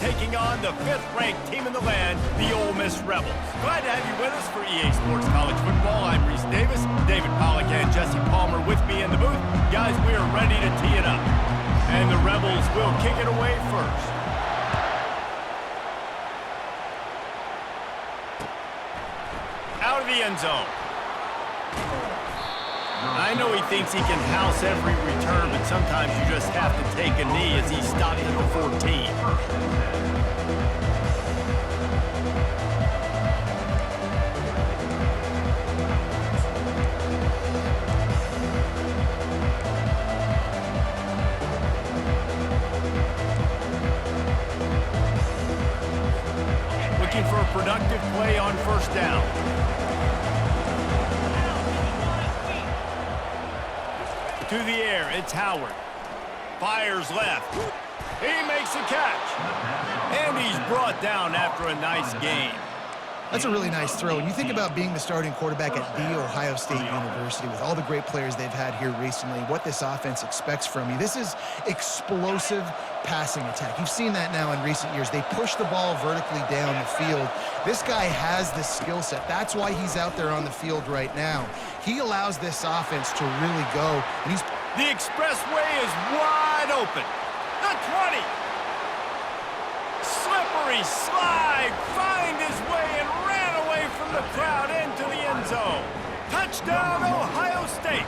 taking on the 5th-ranked team in the land, the Ole Miss Rebels. Glad to have you with us for EA Sports College Football. I'm Reese Davis, David Pollack and Jesse Palmer with me in the booth. Guys, we are ready to tee it up. And the Rebels will kick it away first. Out of the end zone. I know he thinks he can house every return, but sometimes you just have to take a knee as he stopped at the 14. Looking for a productive play on first down. To the air, it's Howard. Fires left. He makes a catch. And he's brought down after a nice gain. That's a really nice throw. And you think about being the starting quarterback at The Ohio State University with all the great players they've had here recently, what this offense expects from you. This is explosive passing attack. You've seen that now in recent years. They push the ball vertically down the field. This guy has the skill set. That's why he's out there on the field right now. He allows this offense to really go. And he's... The expressway is wide open. The 20. Slippery slide. Find his way and ran away from the crowd into the end zone. Touchdown, Ohio State.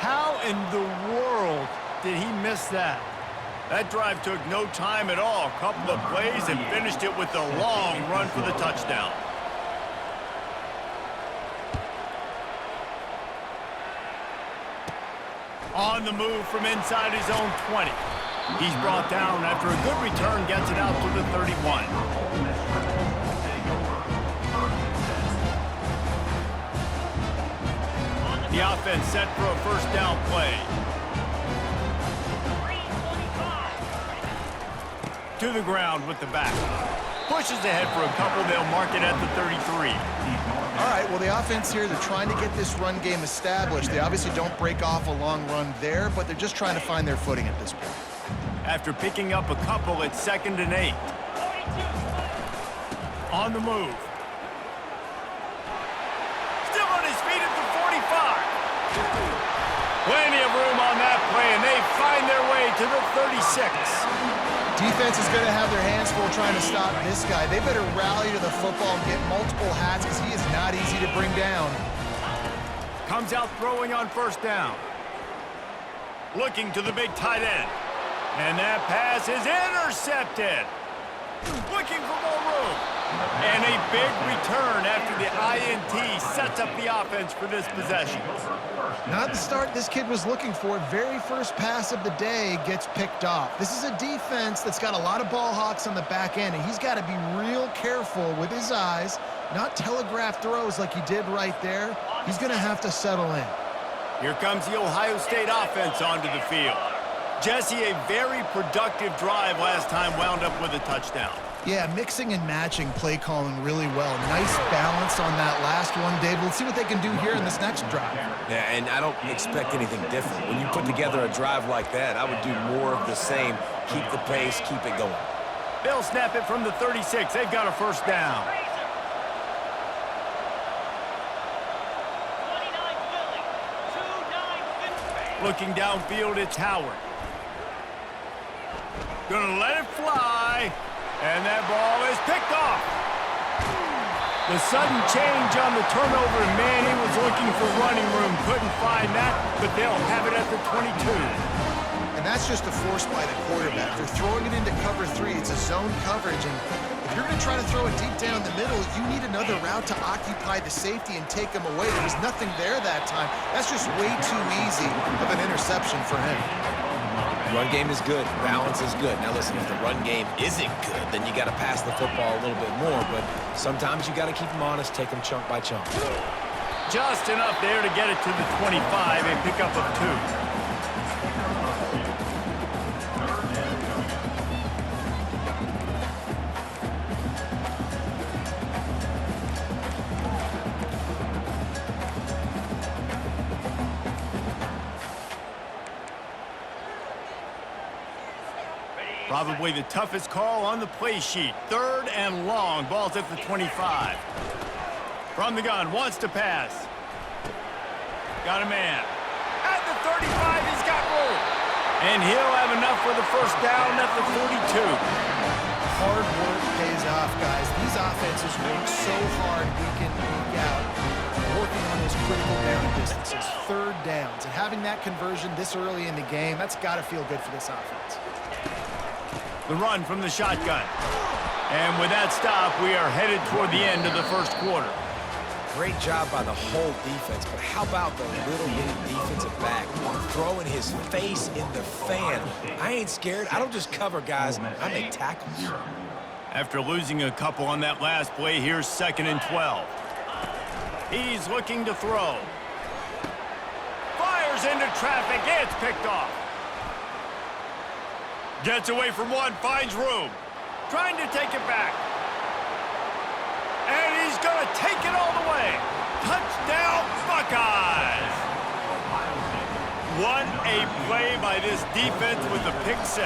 How in the world did he miss that? That drive took no time at all. A couple of plays and finished it with a long run for the touchdown. On the move from inside his own 20. He's brought down after a good return, gets it out to the 31. The offense set for a first down play. To the ground with the back. Pushes ahead for a couple. They'll mark it at the 33. All right, well, the offense here, they're trying to get this run game established. They obviously don't break off a long run there, but they're just trying to find their footing at this point. After picking up a couple, it's 2nd and 8. On the move. Still on his feet at the 45. Plenty of room on that play, and they find their way to the 36. Defense is going to have their hands full trying to stop this guy. They better rally to the football and get multiple hats because he is not easy to bring down. Comes out throwing on first down. Looking to the big tight end. And that pass is intercepted. Looking for more room. And a big return after the INT sets up the offense for this possession. Not the start this kid was looking for. Very first pass of the day gets picked off. This is a defense that's got a lot of ball hawks on the back end, and he's got to be real careful with his eyes, not telegraph throws like he did right there. He's going to have to settle in. Here comes the Ohio State offense onto the field. Jesse, a very productive drive last time, wound up with a touchdown. Yeah, mixing and matching play calling really well. Nice balance on that last one, Dave. Let's see what they can do here in this next drive. Yeah, and I don't expect anything different. When you put together a drive like that, I would do more of the same. Keep the pace, keep it going. They'll snap it from the 36. They've got a first down. Looking downfield, it's Howard. Gonna let it fly. And that ball is picked off. The sudden change on the turnover, and man, he was looking for running room. Couldn't find that, but they'll have it at the 22. And that's just a force by the quarterback. They're throwing it into cover 3. It's a zone coverage, and if you're going to try to throw it deep down the middle, you need another route to occupy the safety and take him away. There was nothing there that time. That's just way too easy of an interception for him. Run game is good. Balance is good. Now listen, if the run game isn't good, then you got to pass the football a little bit more. But sometimes you got to keep them honest, take them chunk by chunk. Just enough there to get it to the 25, a pickup of 2. Probably the toughest call on the play sheet. 3rd and long. Ball's at the 25. From the gun, wants to pass. Got a man. At the 35, he's got room. And he'll have enough for the first down at the 42. Hard work pays off, guys. These offenses work so hard week in, week out, working on those critical down distances, 3rd downs. And having that conversion this early in the game, that's got to feel good for this offense. The run from the shotgun. And with that stop, we are headed toward the end of the first quarter. Great job by the whole defense, but how about the little bitty defensive back throwing his face in the fan? I ain't scared. I don't just cover guys. I make tackles. After losing a couple on that last play, here's 2nd and 12. He's looking to throw. Fires into traffic. It's picked off. Gets away from one, finds room. Trying to take it back. And he's going to take it all the way. Touchdown, Buckeyes! What a play by this defense with the pick 6.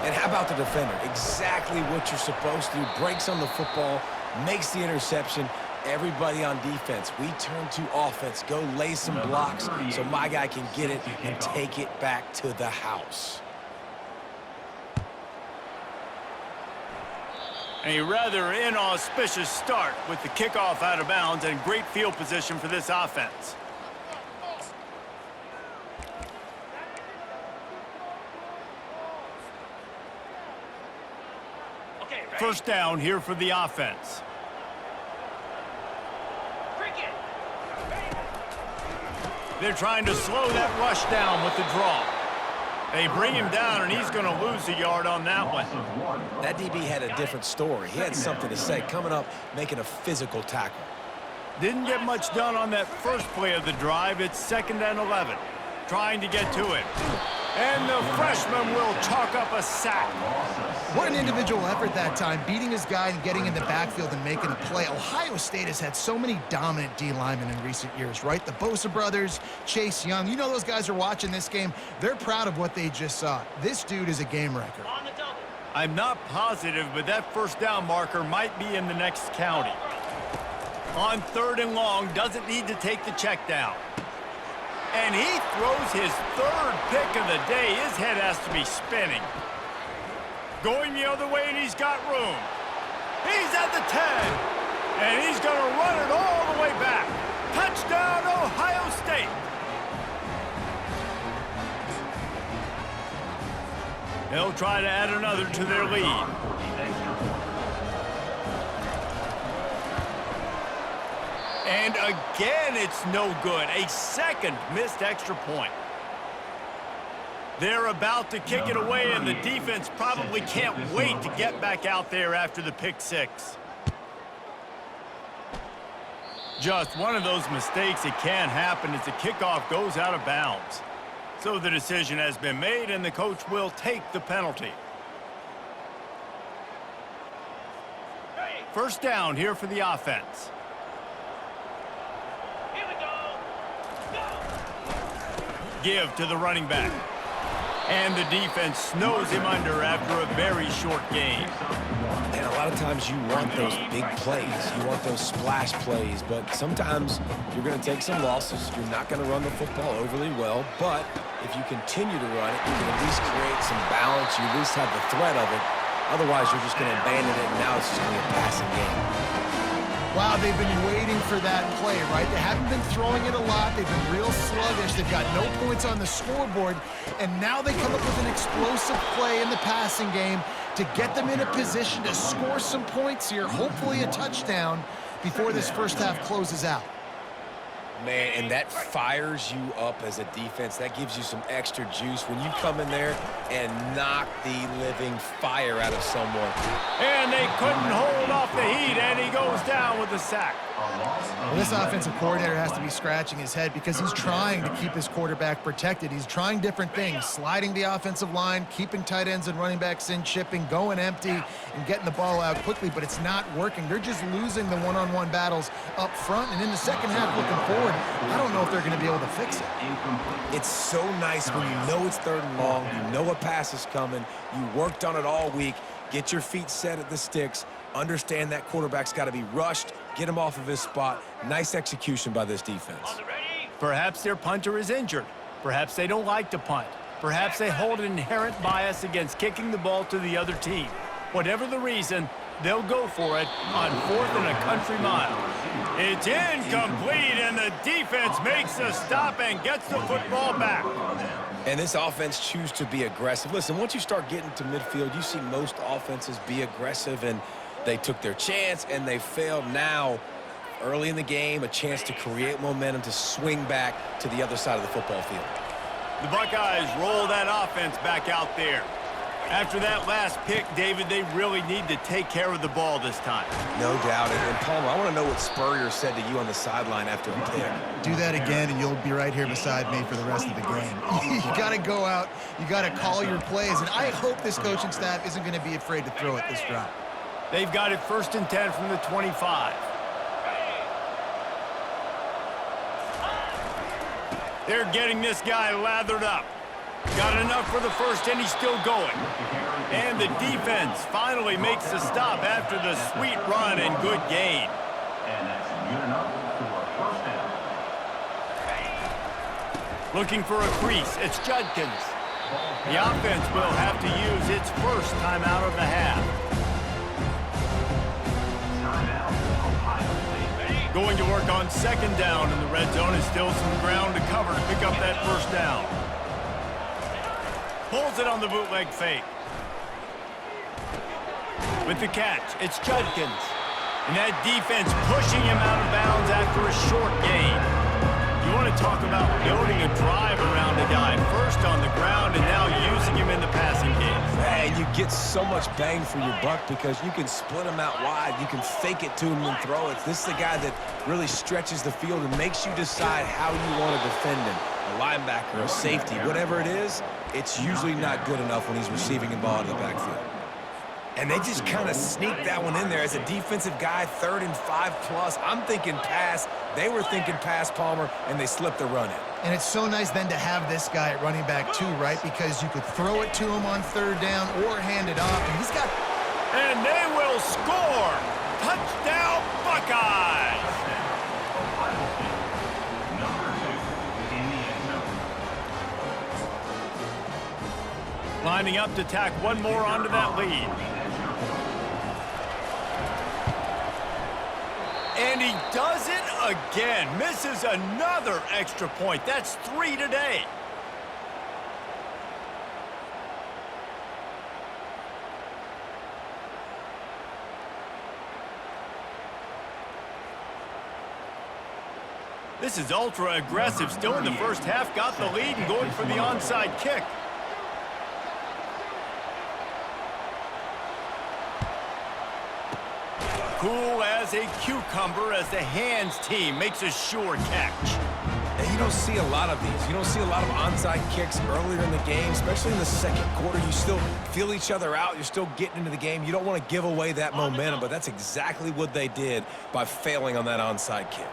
And how about the defender? Exactly what you're supposed to do. Breaks on the football, makes the interception. Everybody on defense, we turn to offense. Go lay some blocks so my guy can get it and take it back to the house. A rather inauspicious start with the kickoff out of bounds and great field position for this offense. First down here for the offense. They're trying to slow that rush down with the draw. They bring him down, and he's going to lose a yard on that one. That DB had a different story. He had something to say, coming up, making a physical tackle. Didn't get much done on that first play of the drive. It's 2nd and 11. Trying to get to it. And the freshman will chalk up a sack. What an individual effort that time, beating his guy and getting in the backfield and making a play. Ohio State has had so many dominant D linemen in recent years, right? The Bosa brothers, Chase Young. You know those guys are watching this game. They're proud of what they just saw. This dude is a game wrecker. I'm not positive, but that first down marker might be in the next county. On 3rd and long, doesn't need to take the check down. And he throws his 3rd pick of the day. His head has to be spinning. Going the other way, and he's got room. He's at the 10. And he's going to run it all the way back. Touchdown, Ohio State. They'll try to add another to their lead. And again, it's no good. A 2nd missed extra point. They're about to kick it away, and the defense probably can't wait to get back out there after the pick 6. Just one of those mistakes that can happen as the kickoff goes out of bounds. So the decision has been made, and the coach will take the penalty. First down here for the offense. Give to the running back. And the defense snows him under after a very short game. And a lot of times you want those big plays. You want those splash plays. But sometimes you're going to take some losses. You're not going to run the football overly well. But if you continue to run it, you can at least create some balance. You at least have the threat of it. Otherwise, you're just going to abandon it, and now it's just going to be a passing game. Wow, they've been waiting for that play, right? They haven't been throwing it a lot. They've been real sluggish. They've got no points on the scoreboard. And now they come up with an explosive play in the passing game to get them in a position to score some points here, hopefully a touchdown, before this first half closes out. Man, and that fires you up as a defense. That gives you some extra juice when you come in there and knock the living fire out of someone. And they couldn't hold off the heat, and he goes down with the sack. Well, this offensive coordinator has to be scratching his head because he's trying to keep his quarterback protected. He's trying different things, sliding the offensive line, keeping tight ends and running backs in, chipping, going empty, and getting the ball out quickly, but it's not working. They're just losing the one-on-one battles up front, and in the second half looking forward, I don't know if they're going to be able to fix it. It's so nice when you know it's 3rd and long, you know a pass is coming, you worked on it all week, get your feet set at the sticks, understand that quarterback's got to be rushed, get him off of his spot. Nice execution by this defense. Perhaps their punter is injured. Perhaps they don't like to punt. Perhaps they hold an inherent bias against kicking the ball to the other team. Whatever the reason, they'll go for it on 4th and a country mile. It's incomplete, and the defense makes the stop and gets the football back. And this offense chooses to be aggressive. Listen, once you start getting to midfield, you see most offenses be aggressive, and they took their chance, and they failed. Now, early in the game, a chance to create momentum to swing back to the other side of the football field. The Buckeyes roll that offense back out there. After that last pick, David, they really need to take care of the ball this time. No doubt. And Palmer, I want to know what Spurrier said to you on the sideline after a pick. Do that again, and you'll be right here beside me for the rest of the game. You got to go out. You got to call your plays, and I hope this coaching staff isn't going to be afraid to throw it this drive. They've got it 1st and 10 from the 25. They're getting this guy lathered up. Got enough for the first, and he's still going. And the defense finally makes the stop after the sweet run and good gain. And that's good enough for a 1st down. Looking for a crease, it's Judkins. The offense will have to use its first timeout of the half. Going to work on 2nd down in the red zone, is still some ground to cover to pick up that 1st down. Pulls it on the bootleg fake. With the catch, it's Judkins. And that defense pushing him out of bounds after a short gain. You want to talk about building a drive around a guy. First on the ground and now using him in the passing game. And you get so much bang for your buck because you can split him out wide. You can fake it to him and throw it. This is the guy that really stretches the field and makes you decide how you want to defend him. A linebacker, a safety, whatever it is, it's usually not good enough when he's receiving the ball in the backfield. And they just kind of sneak that one in there as a defensive guy, 3rd and 5+. I'm thinking pass. They were thinking pass, Palmer, and they slipped the run in. And it's so nice then to have this guy at running back too, right? Because you could throw it to him on 3rd down or hand it off, and he's got... And they will score! Touchdown, Buckeyes! Lining up to tack one more onto that lead. And he does it again. Misses another extra point. That's 3 today. This is ultra aggressive. Still in the first half. Got the lead and going for the onside kick. Cool as a cucumber as the hands team makes a sure catch. And you don't see a lot of these. You don't see a lot of onside kicks earlier in the game, especially in the 2nd quarter. You still feel each other out. You're still getting into the game. You don't want to give away that momentum, but that's exactly what they did by failing on that onside kick.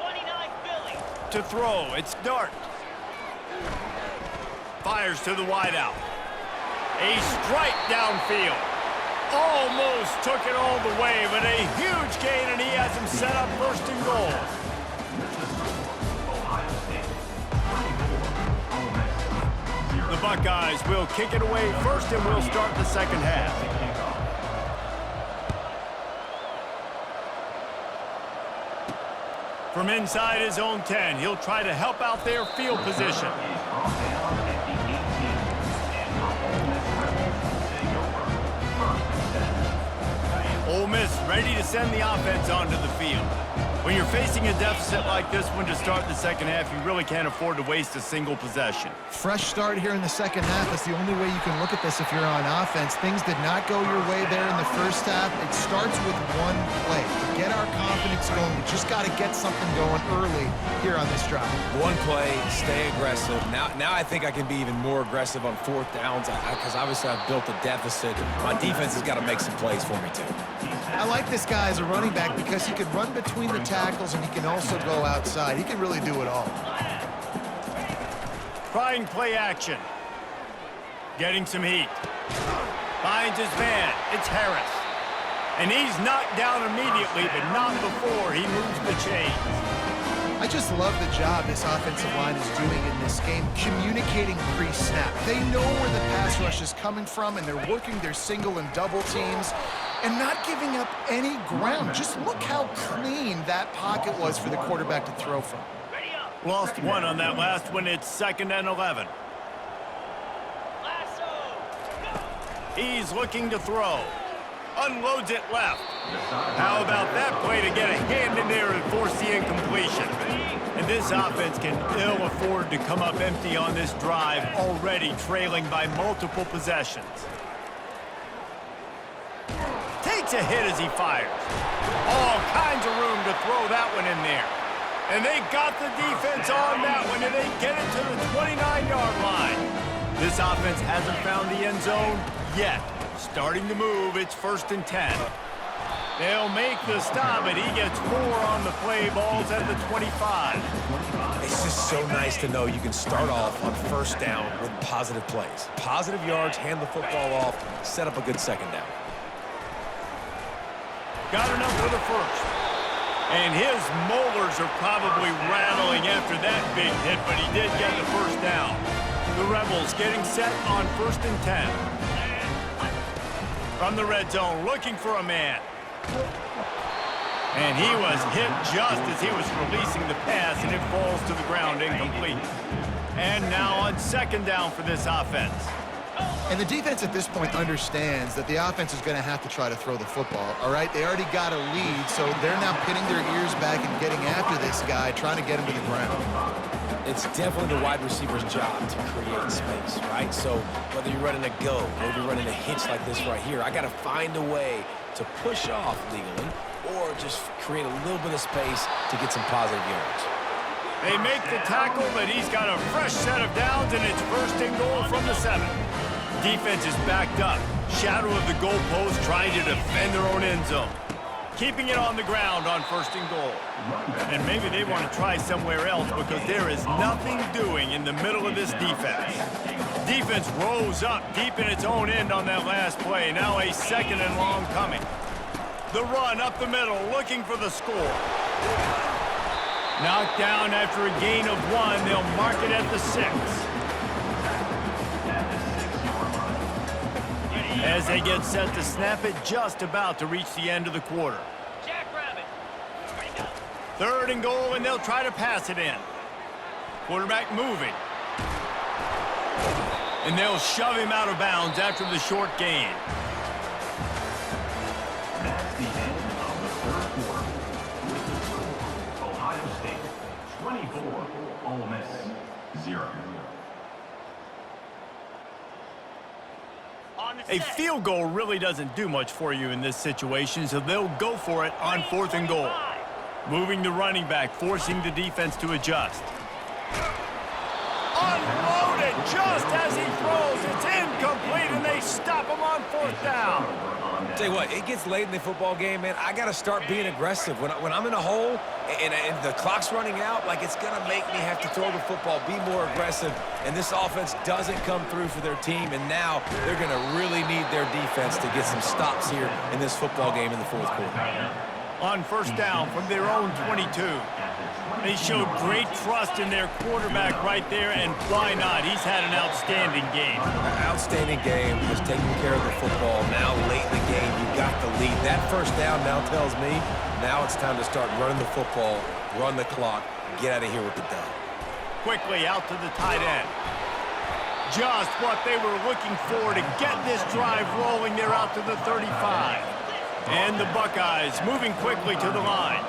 29 Philly. To throw, it's Dart. Fires to the wideout. A strike downfield. Almost took it all the way, but a huge gain, and he has him set up 1st and goal. The Buckeyes will kick it away first, and we'll start the 2nd half. From inside his own 10, he'll try to help out their field position. Ole Miss ready to send the offense onto the field. When you're facing a deficit like this one to start the second half, you really can't afford to waste a single possession. Fresh start here in the second half. That's the only way you can look at this if you're on offense. Things did not go your way there in the first half. It starts with one play. To get our confidence going, we just got to get something going early here on this drive. One play, stay aggressive. Now I think I can be even more aggressive on fourth downs because obviously I've built a deficit. My defense has got to make some plays for me too. I like this guy as a running back because he can run between the tackles and he can also go outside. He can really do it all. Trying play action. Getting some heat. Finds his man. It's Harris. And he's knocked down immediately, but not before he moves the chains. I just love the job this offensive line is doing in this game, communicating pre-snap. They know where the pass rush is coming from, and they're working their single and double teams and not giving up any ground. Just look how clean that pocket was for the quarterback to throw from. Lost one on that last one. It's 2nd and 11. He's looking to throw. Unloads it left. How about that play to get a hand in there and force the incompletion? And this offense can ill afford to come up empty on this drive, already trailing by multiple possessions. Takes a hit as he fires. All kinds of room to throw that one in there. And they got the defense on that one, and they get it to the 29-yard line. This offense hasn't found the end zone yet. Starting to move, it's 1st and 10. They'll make the stop, and he gets 4 on the play. Balls at the 25. It's just so nice to know you can start off on 1st down with positive plays. Positive yards, hand the football off, set up a good 2nd down. Got enough for the 1st. And his molars are probably rattling after that big hit, but he did get the 1st down. The Rebels getting set on 1st and 10. From the red zone, looking for a man. And he was hit just as he was releasing the pass, and it falls to the ground incomplete. And now on 2nd down for this offense. And the defense at this point understands that the offense is going to have to try to throw the football, all right? They already got a lead, so they're now pinning their ears back and getting after this guy, trying to get him to the ground. It's definitely the wide receiver's job to create space, right? So whether you're running a go or you're running a hitch like this right here, I got to find a way to push off legally or just create a little bit of space to get some positive yards. They make the tackle, but he's got a fresh set of downs, and it's 1st and goal from the 7. Defense is backed up. Shadow of the goalpost trying to defend their own end zone. Keeping it on the ground on 1st and goal. And maybe they want to try somewhere else because there is nothing doing in the middle of this defense. Defense rose up deep in its own end on that last play. Now a 2nd and long coming. The run up the middle, looking for the score. Knocked down after a gain of 1. They'll mark it at the 6. As they get set to snap it, just about to reach the end of the quarter. 3rd and goal, and they'll try to pass it in. Quarterback moving. And they'll shove him out of bounds after the short gain. That's the end of the 3rd quarter. Ohio State 24, Ole Miss 0. A field goal really doesn't do much for you in this situation, so they'll go for it on 4th and goal. Moving the running back, forcing the defense to adjust. Unloaded just as he throws. It's incomplete, and they stop him on 4th down. Tell you what, it gets late in the football game, man. I got to start being aggressive. When I'm in a hole and the clock's running out, like it's going to make me have to throw the football, be more aggressive. And this offense doesn't come through for their team, and now they're going to really need their defense to get some stops here in this football game in the 4th quarter. On 1st down from their own 22. They showed great trust in their quarterback right there, and why not? He's had an outstanding game. An outstanding game, has taken care of the football. Now late in the game, you got the lead. That 1st down now tells me now it's time to start running the football, run the clock, get out of here with the dub. Quickly out to the tight end. Just what they were looking for to get this drive rolling. They're out to the 35. And the Buckeyes moving quickly to the line.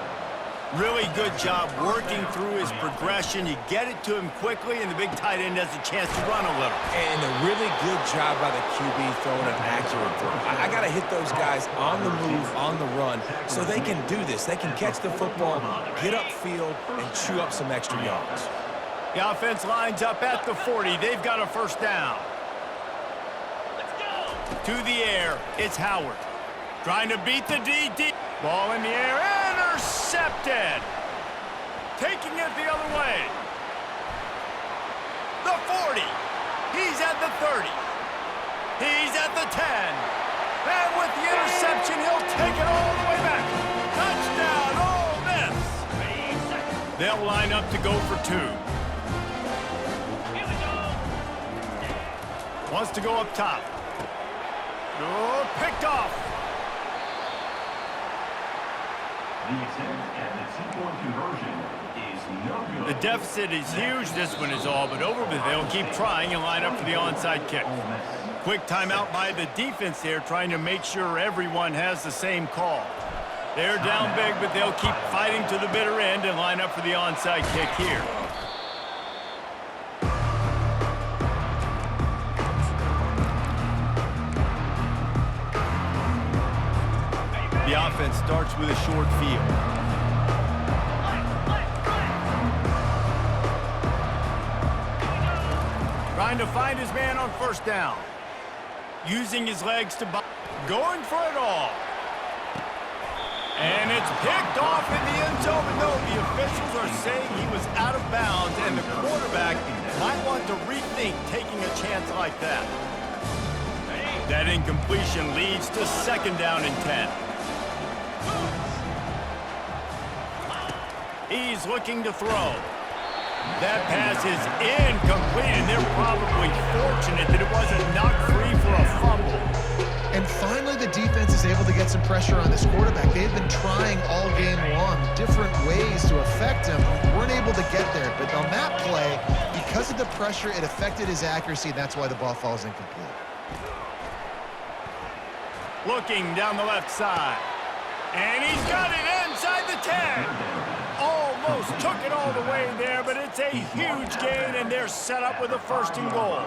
Really good job working through his progression. You get it to him quickly, and the big tight end has a chance to run a little. And a really good job by the QB throwing an accurate throw. I got to hit those guys on the move, on the run, so they can do this. They can catch the football, get upfield, and chew up some extra yards. The offense lines up at the 40. They've got a first down. To the air, it's Howard. Trying to beat the DD. Ball in the air, intercepted. Taking it the other way. The 40. He's at the 30. He's at the 10. And with the interception, he'll take it all the way back. Touchdown, Ole Miss. They'll line up to go for 2. Wants to go up top. Oh, picked off. The attempt at the two-point conversion is no good. The deficit is huge. This one is all but over, but they'll keep trying and line up for the onside kick. Quick timeout by the defense there, trying to make sure everyone has the same call. They're down big, but they'll keep fighting to the bitter end and line up for the onside kick here. The offense starts with a short field. Trying to find his man on first down. Using his legs to going for it all. And it's picked off in the end zone. But no, the officials are saying he was out of bounds, and the quarterback might want to rethink taking a chance like that. That incompletion leads to second down and 10. He's looking to throw. That pass is incomplete, and they're probably fortunate that it wasn't knocked free for a fumble. And finally, the defense is able to get some pressure on this quarterback. They've been trying all game long different ways to affect him. Weren't able to get there, but on that play, because of the pressure, it affected his accuracy. That's why the ball falls incomplete. Looking down the left side. And he's got it inside the 10. Almost took it all the way there, but it's a huge gain, and they're set up with a first and goal.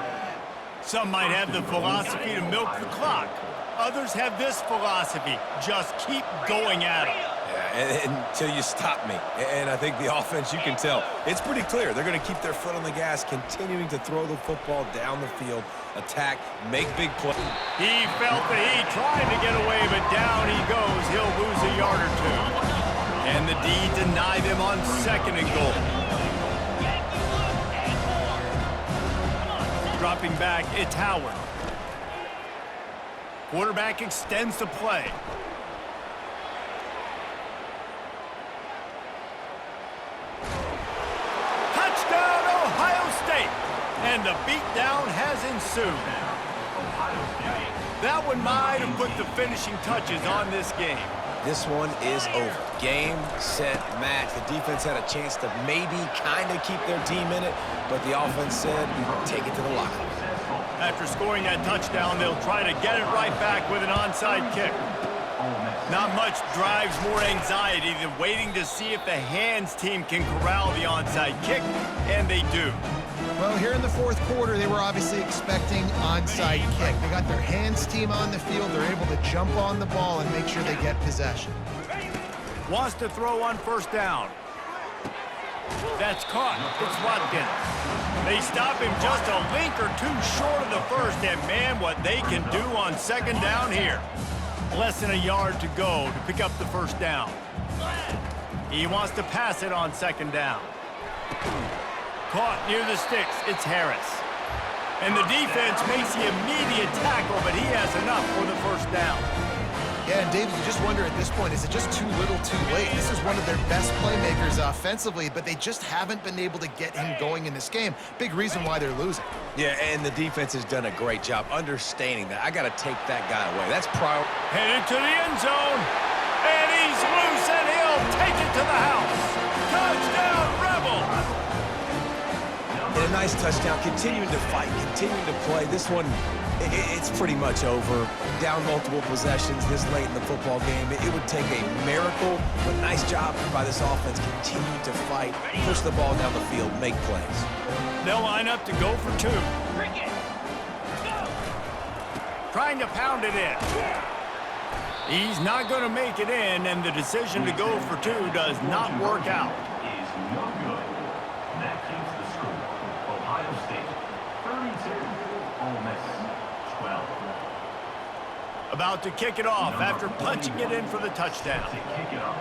Some might have the philosophy to milk the clock. Others have this philosophy: just keep going at them. Yeah, until you stop me. And I think the offense, you can tell, it's pretty clear. They're going to keep their foot on the gas, continuing to throw the football down the field, attack, make big plays. He felt the heat, trying to get away, but down he goes. He'll lose a yard or 2. And the D deny them on second and goal. Dropping back, it's Howard. Quarterback extends the play. Touchdown, Ohio State! And the beatdown has ensued. That one might have put the finishing touches on this game. This one is over. Game, set, match. The defense had a chance to maybe kind of keep their team in it, but the offense said, take it to the locker room. After scoring that touchdown, they'll try to get it right back with an onside kick. Not much drives more anxiety than waiting to see if the hands team can corral the onside kick, and they do. Well, here in the fourth quarter, they were obviously expecting onside kick. They got their hands team on the field. They're able to jump on the ball and make sure they get possession. Wants to throw on first down. That's caught. It's Watkins. They stop him just a link or 2 short of the first, and man, what they can do on second down here. Less than a yard to go to pick up the first down. He wants to pass it on second down. Caught near the sticks, it's Harris. And the defense makes the immediate tackle, but he has enough for the first down. Yeah, and David, you just wonder at this point, is it just too little too late? This is one of their best playmakers offensively, but they just haven't been able to get him going in this game. Big reason why they're losing. Yeah, and the defense has done a great job understanding that. I got to take that guy away. That's prior. Headed to the end zone. And he's loose, and he'll take it to the house. Touchdown, Rebels! And a nice touchdown, continuing to fight, continuing to play. This one, it's pretty much over. Down multiple possessions this late in the football game. It would take a miracle, but nice job by this offense continuing to fight, push the ball down the field, make plays. They'll line up to go for 2. Trying to pound it in. He's not going to make it in, and the decision to go for 2 does not work out. Is no good. That keeps the score. Ohio State 32, Ole Miss 12. About to kick it off after punching it in for the touchdown. To kick it off.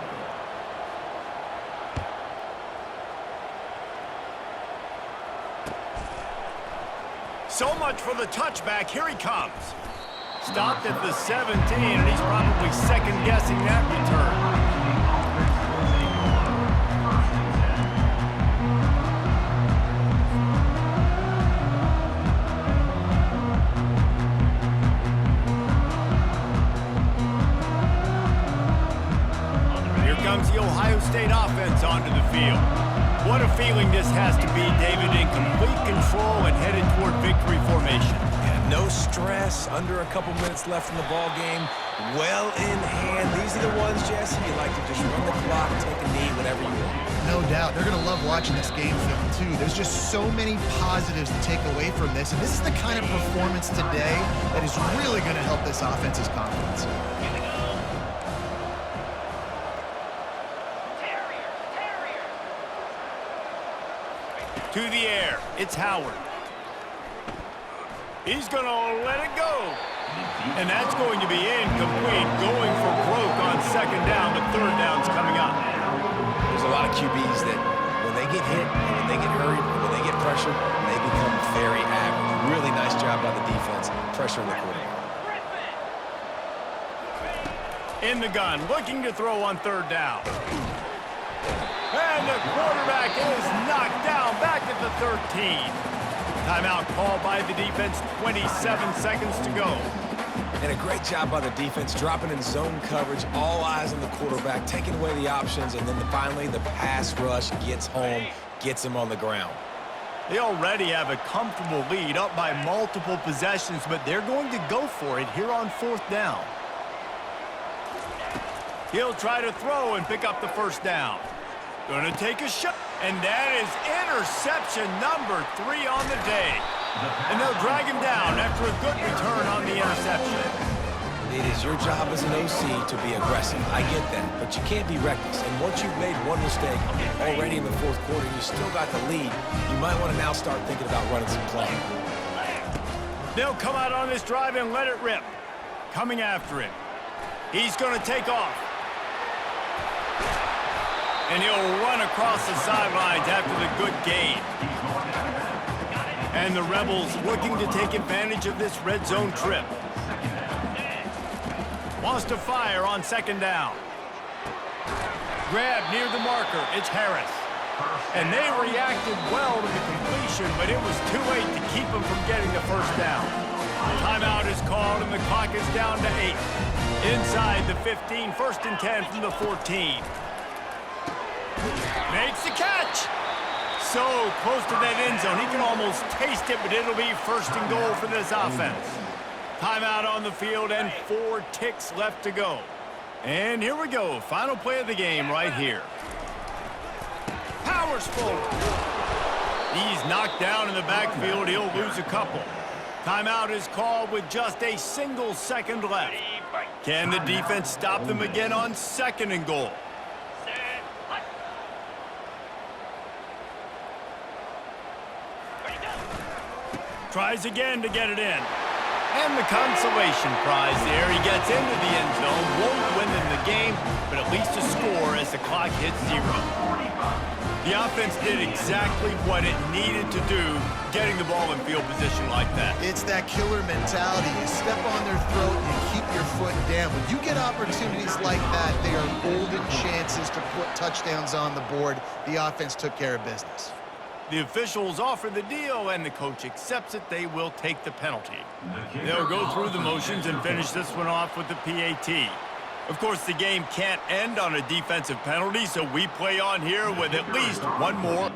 So much for the touchback. Here he comes. Stopped at the 17, and he's probably second-guessing that return. Here comes the Ohio State offense onto the field. What a feeling this has to be, David, in complete control and headed toward victory formation. No stress, under a couple minutes left in the ball game, well in hand. These are the ones, Jesse, you like to just run the clock, take a knee, whatever you want. No doubt. They're going to love watching this game film, too. There's just so many positives to take away from this, and this is the kind of performance today that is really going to help this offense's confidence. To the air, it's Howard. He's going to let it go. And that's going to be incomplete, going for broke on second down, but third down's coming up. There's a lot of QBs that when they get hit, and when they get hurried, when they get pressured, they become very average. Really nice job by the defense, pressuring the quarterback. In the gun, looking to throw on third down. And the quarterback is knocked down back at the 13. Timeout called by the defense, 27 seconds to go. And a great job by the defense, dropping in zone coverage, all eyes on the quarterback, taking away the options, and then finally the pass rush gets home, gets him on the ground. They already have a comfortable lead, up by multiple possessions, but they're going to go for it here on fourth down. He'll try to throw and pick up the first down. Going to take a shot, and that is interception number 3 on the day. And they'll drag him down after a good return on the interception. It is your job as an OC to be aggressive. I get that, but you can't be reckless. And once you've made one mistake already in the fourth quarter, you still got the lead, you might want to now start thinking about running some play. They'll come out on this drive and let it rip. Coming after him. He's going to take off. And he'll run across the sidelines after the good gain. And the Rebels looking to take advantage of this red zone trip. Wants to fire on second down. Grab near the marker. It's Harris. And they reacted well to the completion, but it was too late to keep them from getting the first down. Timeout is called, and the clock is down to 8. Inside the 15, first and 10 from the 14. Makes the catch. So close to that end zone. He can almost taste it, but it'll be first and goal for this offense. Timeout on the field and 4 ticks left to go. And here we go. Final play of the game right here. Powers forward. He's knocked down in the backfield. He'll lose a couple. Timeout is called with just a single second left. Can the defense stop them again on second and goal? Tries again to get it in. And the consolation prize there. He gets into the end zone, won't win in the game, but at least a score as the clock hits 0. The offense did exactly what it needed to do, getting the ball in field position like that. It's that killer mentality. You step on their throat and keep your foot down. When you get opportunities like that, they are golden chances to put touchdowns on the board. The offense took care of business. The officials offer the deal, and the coach accepts it. They will take the penalty. They'll go through the motions and finish this one off with the PAT. Of course, the game can't end on a defensive penalty, so we play on here with at least one more.